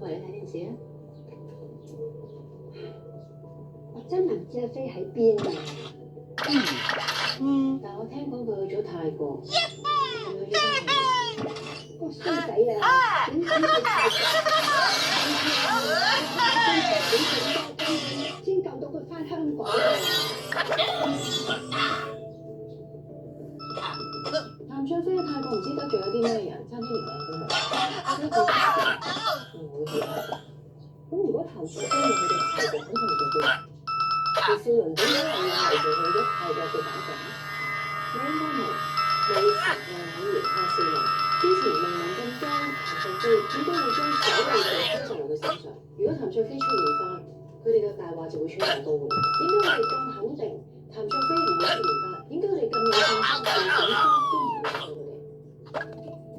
過嚟睇電視啊？我真係唔知阿飛喺邊啊！但我聽講佢去咗泰國，係咪去咗泰國？個衰仔啊，點知佢先救到佢翻香港啊！譚卓飛喺泰國唔知得罪咗啲咩人，差啲連命都冇。我覺得佢唔會去泰國。咁如果譚卓飛冇去到泰國，咁佢哋做邊？趙少麟點解係要嚟做去咗泰國嘅版本？我應該冇。你前嘅演員阿少麟之前明明咁驚譚卓飛，點解會將所有嘢都放落佢身上？如果譚卓飛出現翻，佢哋嘅大話就會傳到高嘅。點解我哋咁肯定譚卓飛唔會出現翻？點解我哋咁有信心，連警方都唔會告佢哋？